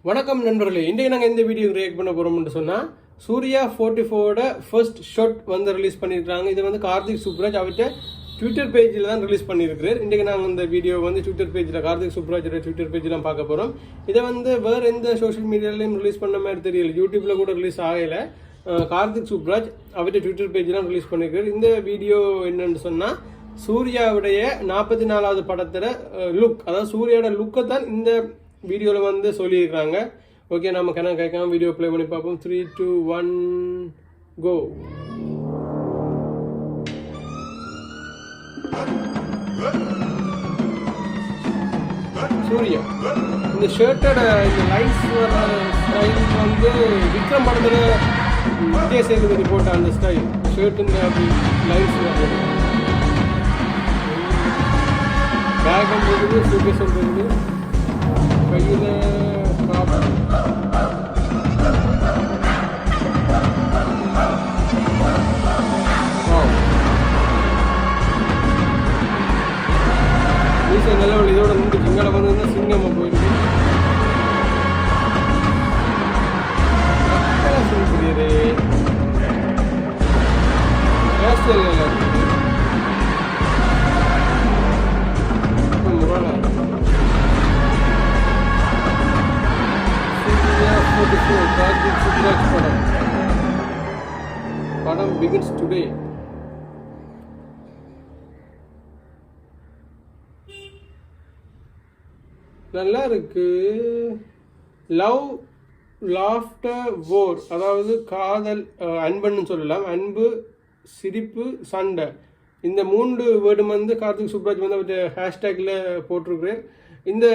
வணக்கம் நண்பர்களே, இன்றைக்கு நாங்கள் இந்த வீடியோ ரியாக்ட் பண்ண போகிறோம்னு சொன்னால் சூர்யா 44ஓட ஃபர்ஸ்ட் ஷாட் வந்து ரிலீஸ் பண்ணியிருக்காங்க. இது வந்து கார்த்திக் சுப்ராஜ் அவர்கிட்ட ட்விட்டர் பேஜில் தான் ரிலீஸ் பண்ணியிருக்கிறார். இன்றைக்கு நாங்கள் இந்த வீடியோ வந்து ட்விட்டர் பேஜில் கார்த்திக் சுப்ராஜோட ட்விட்டர் பேஜில் தான் பார்க்க போகிறோம். இதை வந்து வேறு எந்த சோஷியல் மீடியாலையும் ரிலீஸ் பண்ண மாதிரி தெரியல, யூடியூப்பில் கூட ரிலீஸ் ஆகலை. கார்த்திக் சுப்ராஜ் அவர்கிட்ட ட்விட்டர் பேஜில் ரிலீஸ் பண்ணியிருக்காரு. இந்த வீடியோ என்னன்னு சொன்னால் சூர்யாவுடைய 44வது படத்தோட லுக், அதாவது சூர்யாவோட லுக்கை தான் இந்த வீடியோவில் வந்து சொல்லியிருக்கிறாங்க. ஓகே, நம்ம கணக்கு கேட்காம வீடியோ ப்ளே பண்ணி பார்ப்போம். 3, 2, 1 கோ. சூர்யா இந்த ஷர்ட்டோட இந்த லைன்ஸ் வர ஸ்டைல் வந்து விக்ரம் படத்தில் விஜய் சேதுபதி போட்ட அந்த ஸ்டைல் ஷர்ட்டுங்க அப்படி லைன்ஸ் வருது. பேகம் போகுது, சூட்கேஸும் போகுது, கையில் நிலவல் இதோட நின்று சிங்கள வந்து சிங்கம்மா போயிருக்கு. புரியுது கார்த்திக் சுப்ராஜ் படம் பிகின்ஸ் டுடே. நல்லா இருக்கு. லவ் லாஃப்டர் வோர், அதாவது காதல், அன்புன்னு சொல்லலாம். அன்பு, சிரிப்பு, சண்டை, இந்த 3 வேர்டும் வந்து கார்த்திக் சுப்ராஜ் வந்து அவர் ஹேஷ்டேக்கில் போட்டிருக்கிறேன். இந்த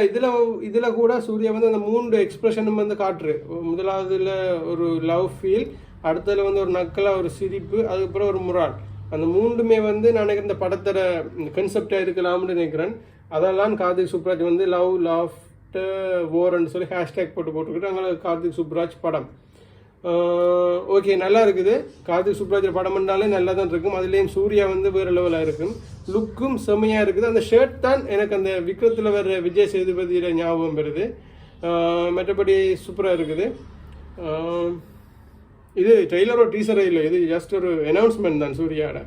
இதில் கூட சூர்யா வந்து அந்த 3 எக்ஸ்பிரஷனும் வந்து காட்டுரு. முதலாவதுல ஒரு லவ் ஃபீல், அடுத்ததில் வந்து ஒரு நக்கலாக ஒரு சிரிப்பு, அதுக்கப்புறம் ஒரு முரால். அந்த 3மே வந்து நான் நினைக்கிறேன் இந்த படத்தோட கன்செப்டாக இருக்கலாம்னு நினைக்கிறேன். அதெல்லாம் கார்த்திக் சுப்ராஜ் வந்து லவ் லாஃப்டர் வோர்ன்னு சொல்லி ஹேஷ்டேக் போட்டுருக்குது. அங்கே கார்த்திக் சுப்ராஜ் படம். ஓகே, நல்லா இருக்குது. கார்த்திக் சுப்ராஜ் படம் பண்ணாலே நல்லா தான் இருக்கும். அதுலேயும் சூர்யா வந்து வேறு லெவலாக இருக்கும். லுக்கும் செம்மையாக இருக்குது. அந்த ஷர்ட் தான் எனக்கு அந்த விக்ரத்தில் வேறு விஜய் சேதுபதியில் ஞாபகம் வருது. மற்றபடி சூப்பராக இருக்குது. இது ட்ரெய்லரோ டீசரோ இல்லை, இது ஜஸ்ட் ஒரு அனௌன்ஸ்மெண்ட் தான். சூர்யாவோட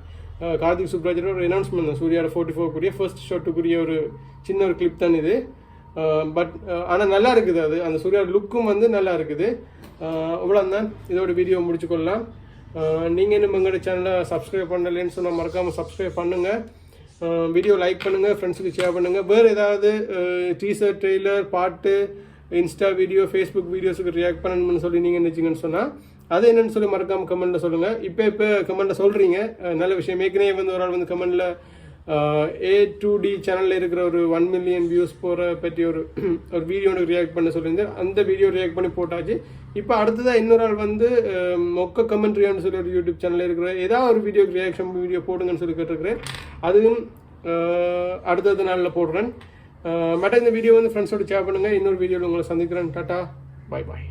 கார்த்திக் சுப்ராஜோட ஒரு அனௌன்ஸ்மெண்ட் தான். சூர்யாவோட 44 ஃபர்ஸ்ட் ஷாட்டுக்குரிய ஒரு சின்ன ஒரு கிளிப் தான் இது. பட் ஆனால் நல்லா இருக்குது. அது அந்த சூர்யாவோட லுக்கும் வந்து நல்லா இருக்குது. அவ்வளோதான், இதோட வீடியோ முடிச்சுக்கொள்ளலாம். நீங்கள் இன்னும் எங்களோட சேனலை சப்ஸ்கிரைப் பண்ணலைன்னு சொன்னால் மறக்காமல் சப்ஸ்கிரைப் பண்ணுங்கள். வீடியோ லைக் பண்ணுங்கள், ஃப்ரெண்ட்ஸுக்கு ஷேர் பண்ணுங்கள். வேறு ஏதாவது டீசர், ட்ரெய்லர், பாட்டு, இன்ஸ்டா வீடியோ, ஃபேஸ்புக் வீடியோஸுக்கு ரியாக்ட் பண்ணணும்னு சொல்லி நீங்கள் நினச்சிங்கன்னு சொன்னால் அது என்னென்னு சொல்லி மறக்காமல் கமெண்ட்டில் சொல்லுங்கள். இப்போ கமெண்ட்டில் சொல்கிறீங்க, நல்ல விஷயம். ஏற்கனவே வந்து ஒரு ஆள் வந்து கமெண்டில் A2D சேனலில் இருக்கிற ஒரு 1 மில்லியன் வியூஸ் போகிற பற்றி ஒரு வீடியோனுக்கு ரியாக்ட் பண்ண சொல்லியிருந்தேன். அந்த வீடியோ ரியாக்ட் பண்ணி போட்டாச்சு. இப்போ அடுத்ததாக இன்னொரு ஆள் வந்து மொக்க கமெண்ட்ரியான்னு சொல்லி ஒரு யூடியூப் சேனலில் இருக்கிற ஏதாவது ஒரு வீடியோக்கு ரியாக்ஷன் வீடியோ போடுங்கன்னு சொல்லி கேட்டிருக்கிறேன். அதுவும் அடுத்தது நாளில் போடுறேன். மற்ற இந்த வீடியோ வந்து ஃப்ரெண்ட்ஸோட ஷேர் பண்ணுங்கள். இன்னொரு வீடியோவில் உங்களை சந்திக்கிறேன். டாட்டா, பாய் பாய்.